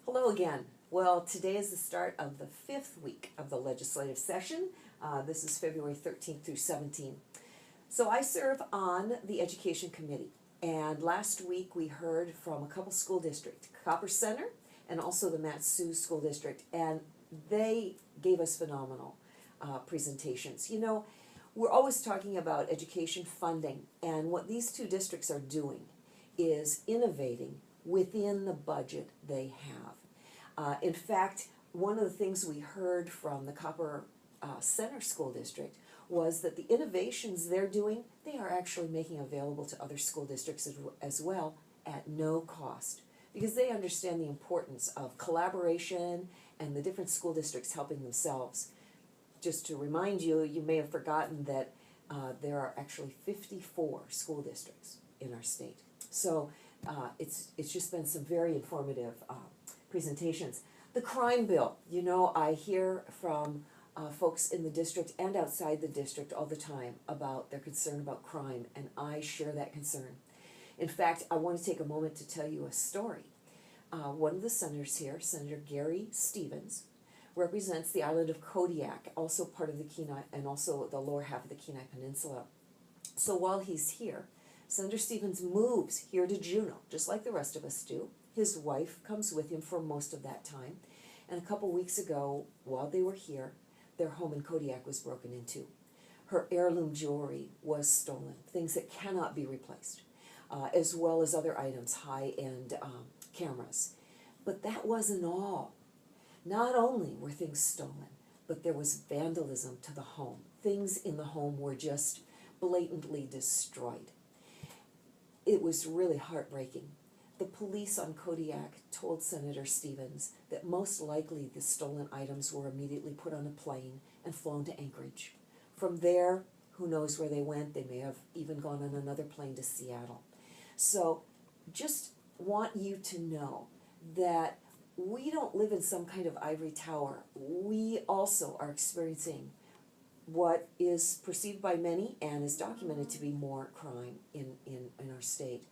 Hello again. Well, today is the start of the fifth week of the legislative session. This is February 13th through 17th. So I serve on the Education Committee, and last week we heard from a couple school districts, Copper Center and also the Matsu School District, and they gave us phenomenal presentations. You know, we're always talking about education funding, and what these two districts are doing is innovating within the budget they have. In fact, one of the things we heard from the Copper Center School District was that the innovations they're doing, they are actually making available to other school districts as well at no cost, because they understand the importance of collaboration and the different school districts helping themselves. Just to remind you, you may have forgotten that there are actually 54 school districts in our state. So it's just been some very informative presentations. The crime bill, you know, I hear from folks in the district and outside the district all the time about their concern about crime, and I share that concern. In fact, I want to take a moment to tell you a story. One of the senators here, Senator Gary Stevens, represents the island of Kodiak, also part of the Kenai, and also the lower half of the Kenai Peninsula. So while he's here, Senator Stevens moves here to Juneau, just like the rest of us do. His wife comes with him for most of that time. And a couple weeks ago, while they were here, their home in Kodiak was broken into. Her heirloom jewelry was stolen, things that cannot be replaced, as well as other items, high-end cameras. But that wasn't all. Not only were things stolen, but there was vandalism to the home. Things in the home were just blatantly destroyed. It was really heartbreaking. The police on Kodiak told Senator Stevens that most likely the stolen items were immediately put on a plane and flown to Anchorage. From there, who knows where they went? They may have even gone on another plane to Seattle. So just want you to know that we don't live in some kind of ivory tower. We also are experiencing what is perceived by many and is documented to be more crime in our state.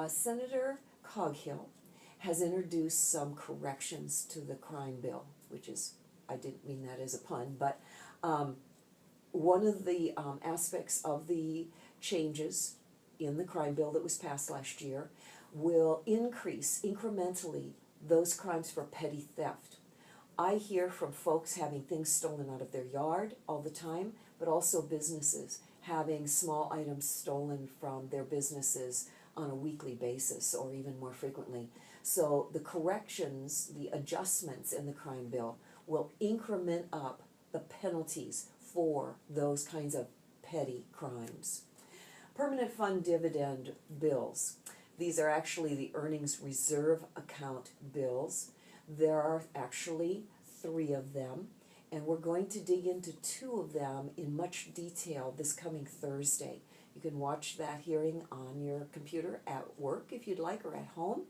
Senator Coghill has introduced some corrections to the crime bill, which is, I didn't mean that as a pun, but one of the aspects of the changes in the crime bill that was passed last year will increase incrementally those crimes for petty theft. I hear from folks having things stolen out of their yard all the time, but also businesses having small items stolen from their businesses on a weekly basis or even more frequently. So the corrections, the adjustments in the crime bill will increment up the penalties for those kinds of petty crimes. Permanent fund dividend bills. These are actually the earnings reserve account bills. There are actually 3 of them, and we're going to dig into 2 of them in much detail this coming Thursday. You can watch that hearing on your computer at work if you'd like, or at home.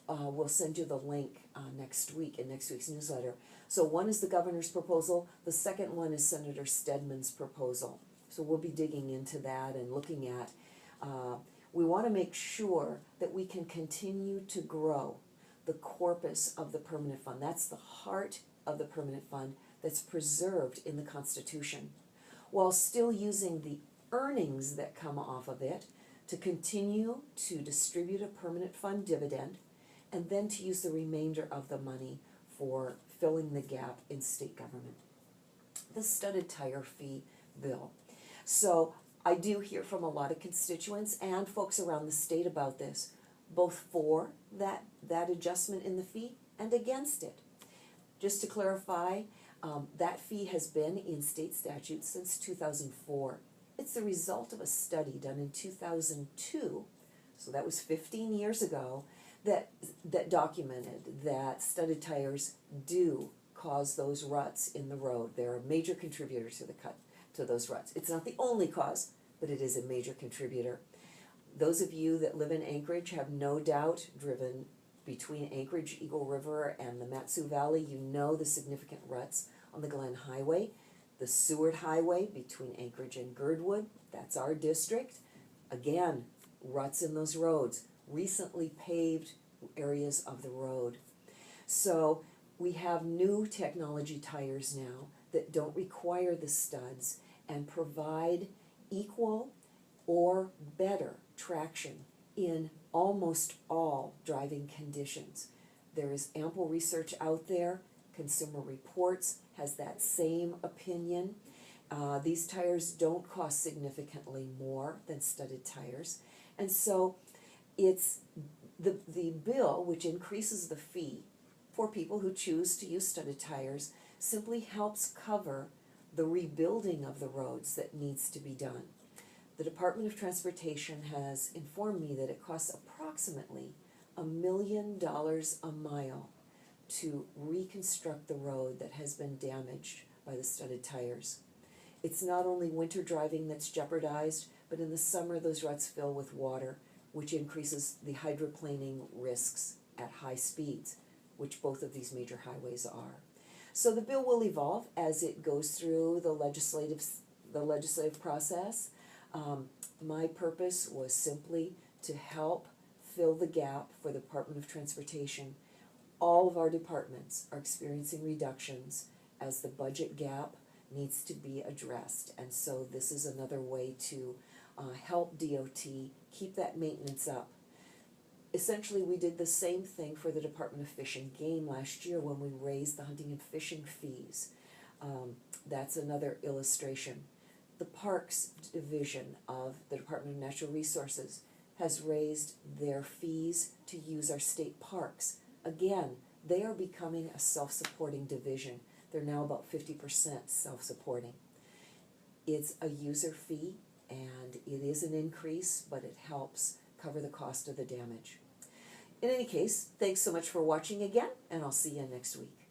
We'll send you the link next week in next week's newsletter. So one is the governor's proposal. The second one is Senator Stedman's proposal. So we'll be digging into that and looking at, we want to make sure that we can continue to grow the corpus of the permanent fund. That's the heart of the permanent fund that's preserved in the Constitution, while still using the earnings that come off of it to continue to distribute a permanent fund dividend, and then to use the remainder of the money for filling the gap in state government. The studded tire fee bill. So I do hear from a lot of constituents and folks around the state about this, both for that adjustment in the fee and against it. Just to clarify, that fee has been in state statutes since 2004. It's the result of a study done in 2002, so that was 15 years ago, that documented that studded tires do cause those ruts in the road. They're a major contributor to those ruts. It's not the only cause, but it is a major contributor. Those of you that live in Anchorage have no doubt driven between Anchorage, Eagle River, and the Matsu Valley. You know the significant ruts on the Glen Highway. The Seward Highway between Anchorage and Girdwood, that's our district. Again, ruts in those roads, recently paved areas of the road. So we have new technology tires now that don't require the studs and provide equal or better traction in almost all driving conditions. There is ample research out there. Consumer Reports has that same opinion. These tires don't cost significantly more than studded tires. And so it's the bill, which increases the fee for people who choose to use studded tires, simply helps cover the rebuilding of the roads that needs to be done. The Department of Transportation has informed me that it costs approximately $1 million a mile to reconstruct the road that has been damaged by the studded tires. It's not only winter driving that's jeopardized, but in the summer those ruts fill with water, which increases the hydroplaning risks at high speeds, which both of these major highways are. So the bill will evolve as it goes through the legislative process. My purpose was simply to help fill the gap for the Department of Transportation. All of our departments are experiencing reductions as the budget gap needs to be addressed, and so this is another way to help DOT keep that maintenance up. Essentially, we did the same thing for the Department of Fish and Game last year when we raised the hunting and fishing fees. That's another illustration. The Parks Division of the Department of Natural Resources has raised their fees to use our state parks. Again, they are becoming a self-supporting division. They're now about 50% self-supporting. It's a user fee, and it is an increase, but it helps cover the cost of the damage. In any case, thanks so much for watching again, and I'll see you next week.